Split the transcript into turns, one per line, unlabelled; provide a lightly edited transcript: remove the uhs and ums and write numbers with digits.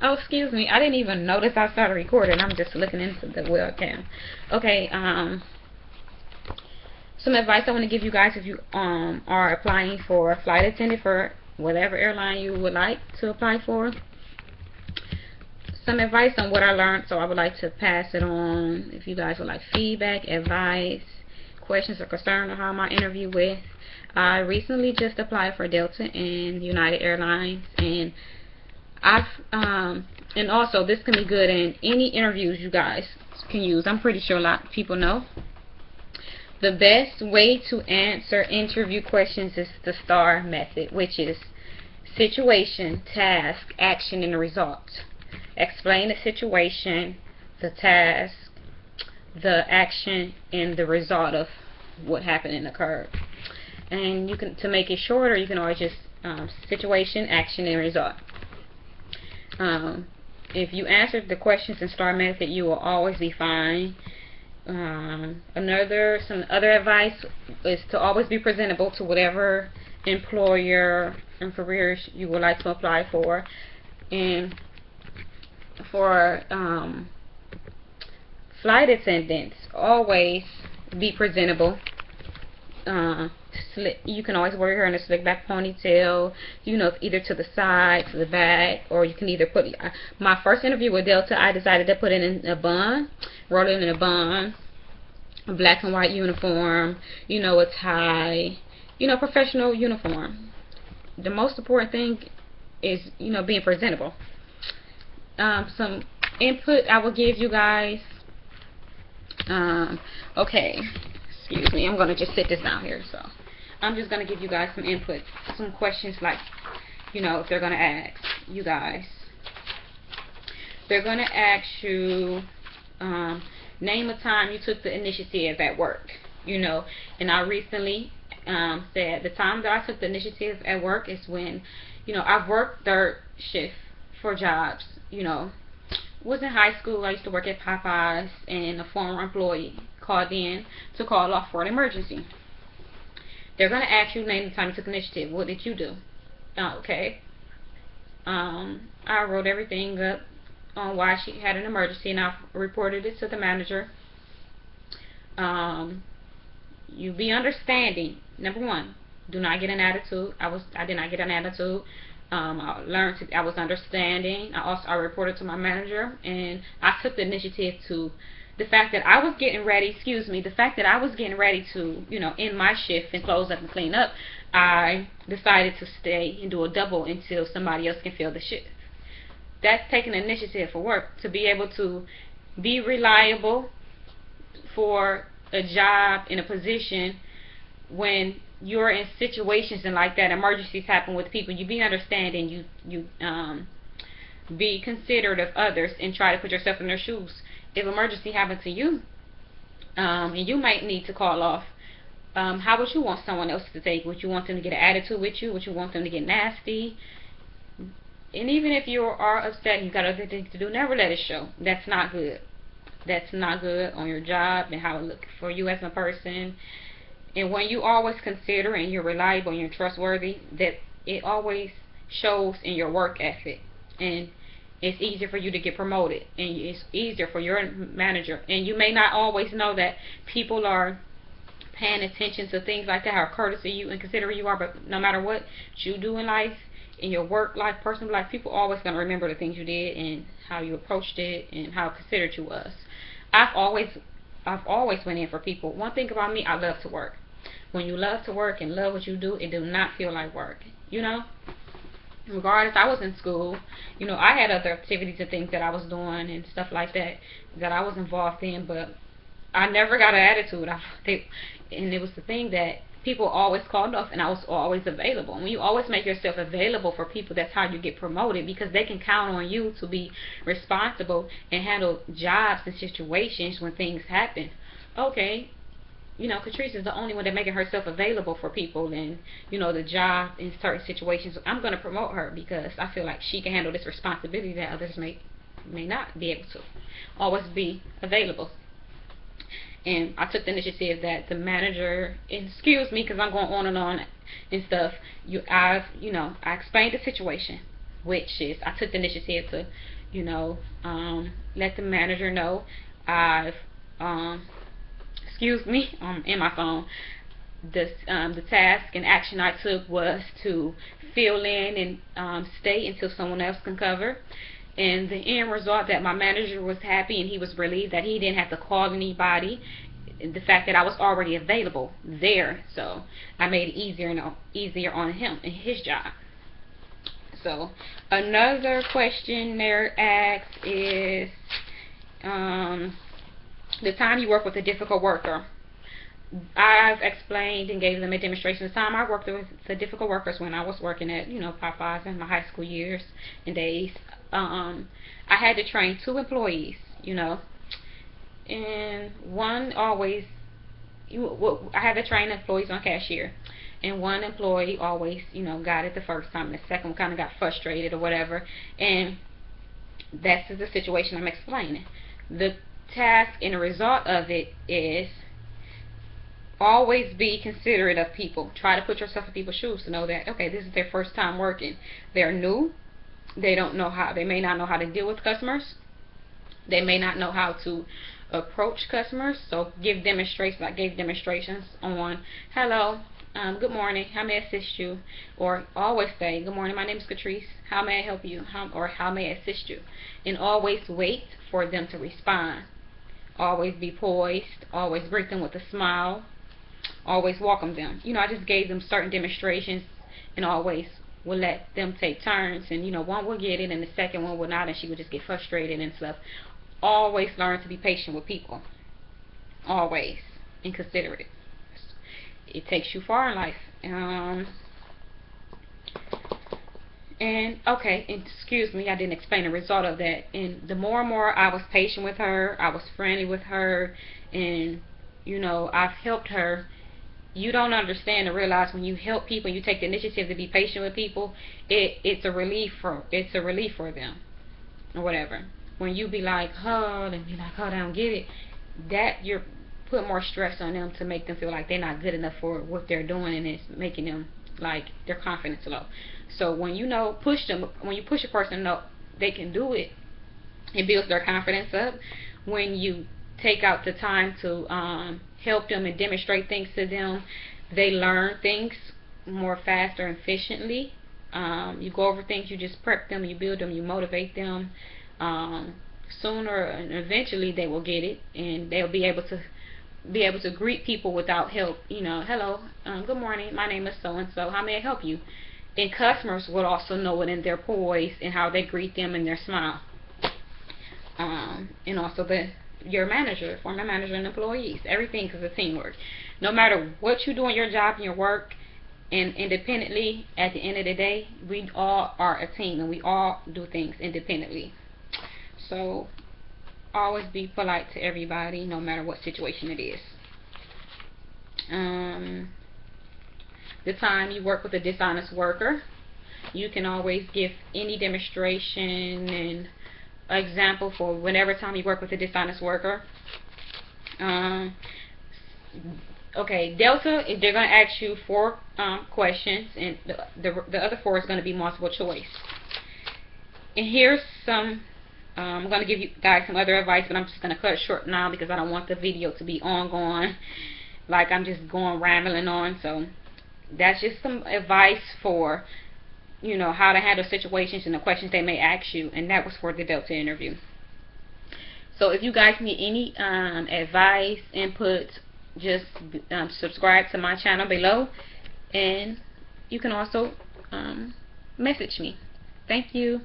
Oh, excuse me. I didn't even notice I started recording. I'm just looking into the webcam. Okay. Some advice I want to give you guys if you are applying for a flight attendant for whatever airline you would like to apply for. Some advice on what I learned, so I would like to pass it on. If you guys would like feedback, advice, questions, or concern on how my interview went. I recently just applied for Delta and United Airlines, and and also this can be good in any interviews you guys can use. I'm pretty sure a lot of people know. The best way to answer interview questions is the STAR method, which is situation, task, action, and result. Explain the situation, the task, the action, and the result of what happened and occurred. And you can, to make it shorter, you can always just situation, action, and result. If you answer the questions in STAR method, you will always be fine. Some other advice is to always be presentable to whatever employer and careers you would like to apply for. And for flight attendants, always be presentable. You can always wear your hair in a slick back ponytail, you know, either to the side, to the back, or you can either put my first interview with Delta, I decided to put it in a bun, roll it in a bun, a black and white uniform, you know, a tie, you know, professional uniform. The most important thing is, you know, being presentable. Some input I will give you guys. Okay, excuse me, I'm going to just sit this down here. So I'm just going to give you guys some input, some questions, like, you know, if they're going to ask you guys. They're going to ask you, name a time you took the initiative at work, you know. And I recently said the time that I took the initiative at work is when, you know, I've worked third shift for jobs, you know. Was in high school, I used to work at Popeyes, and a former employee called in to call off for an emergency. They're going to ask you, name the time you took initiative. What did you do? Okay. I wrote everything up on why she had an emergency, and I reported it to the manager. You be understanding. Number one, do not get an attitude. I did not get an attitude. I was understanding. I reported to my manager, and I took the initiative to the fact that I was getting ready, to, you know, end my shift and close up and clean up. I decided to stay and do a double until somebody else can fill the shift. That's taking initiative for work, to be able to be reliable for a job in a position when you're in situations and like that, emergencies happen with people. You be understanding, you be considerate of others, and try to put yourself in their shoes. If emergency happens to you, and you might need to call off, how would you want someone else to take? Would you want them to get an attitude with you? Would you want them to get nasty? And even if you are upset and you got other things to do, never let it show. That's not good. That's not good on your job and how it looks for you as a person. And when you always consider and you're reliable and you're trustworthy, that it always shows in your work ethic, and it's easier for you to get promoted, and it's easier for your manager. And you may not always know that people are paying attention to things like that, how courteous you and considerate you are, but no matter what you do in life, in your work life, personal life, people are always going to remember the things you did and how you approached it and how considerate you was. I've always went in for people. One thing about me, I love to work. When you love to work and love what you do, it do not feel like work, you know. Regardless, I was in school, you know, I had other activities and things that I was doing and stuff like that that I was involved in, but I never got an attitude. And it was the thing that people always called off, and I was always available. When you always make yourself available for people, that's how you get promoted, because they can count on you to be responsible and handle jobs and situations when things happen. Okay, you know, Catrice is the only one that making herself available for people and, you know, the job in certain situations. I'm going to promote her because I feel like she can handle this responsibility that others may not be able to. Always be available. And I took the initiative that the manager, excuse me because I'm going on and stuff, I explained the situation. which is I took the initiative to, let the manager know I've, excuse me, in my phone. The task and action I took was to fill in and stay until someone else can cover. And the end result, that my manager was happy and he was relieved that he didn't have to call anybody. The fact that I was already available there, so I made it easier on him and his job. So another question they're asked is the time you work with a difficult worker. I've explained and gave them a demonstration. The time I worked with the difficult workers when I was working at, Popeyes in my high school years and days. I had to train 2 employees, and one always, I had to train employees on cashier, and one employee always, got it the first time, and the second one kind of got frustrated or whatever, and that's the situation I'm explaining. The task and the result of it is always be considerate of people. Try to put yourself in people's shoes to know that, okay, this is their first time working. They're new. They may not know how to deal with customers. They may not know how to approach customers. So give demonstrations. I gave demonstrations on, hello, good morning, how may I assist you? Or always say, good morning, my name is Catrice, how may I help you? How may I assist you? And always wait for them to respond. Always be poised. Always greet them with a smile. Always welcome them. I just gave them certain demonstrations, and always will let them take turns, and one will get it and the second one will not, and she would just get frustrated and stuff. Always learn to be patient with people. Always. And considerate. It takes you far in life. And okay, excuse me, I didn't explain the result of that. And the more and more I was patient with her, I was friendly with her, and I've helped her. You don't understand or realize when you help people, you take the initiative to be patient with people, it's a relief for them or whatever. When you be like, oh, and be like, oh, they don't get it, that you're put more stress on them to make them feel like they're not good enough for what they're doing, and it's making them like their confidence low. So when push them, when you push a person know they can do it, it builds their confidence up. When you take out the time to help them and demonstrate things to them, they learn things more faster and efficiently. You go over things, you just prep them, you build them, you motivate them. Sooner and eventually they will get it, and they'll be able to greet people without help. Hello, good morning, my name is so and so, how may I help you? And customers will also know it in their poise and how they greet them and their smile. And also your manager, former manager, and employees. Everything is a teamwork. No matter what you do in your job and your work, and independently, at the end of the day, we all are a team, and we all do things independently. So always be polite to everybody, no matter what situation it is. The time you work with a dishonest worker, you can always give any demonstration and example for whenever time you work with a dishonest worker. Okay, Delta, they're going to ask you 4 questions, and the other 4 is going to be multiple choice. And here's some, I'm going to give you guys some other advice, but I'm just going to cut it short now because I don't want the video to be ongoing, like I'm just going rambling on. So that's just some advice for how to handle situations and the questions they may ask you, and that was for the Delta interview. So if you guys need any advice, input, just subscribe to my channel below, and you can also message me. Thank you.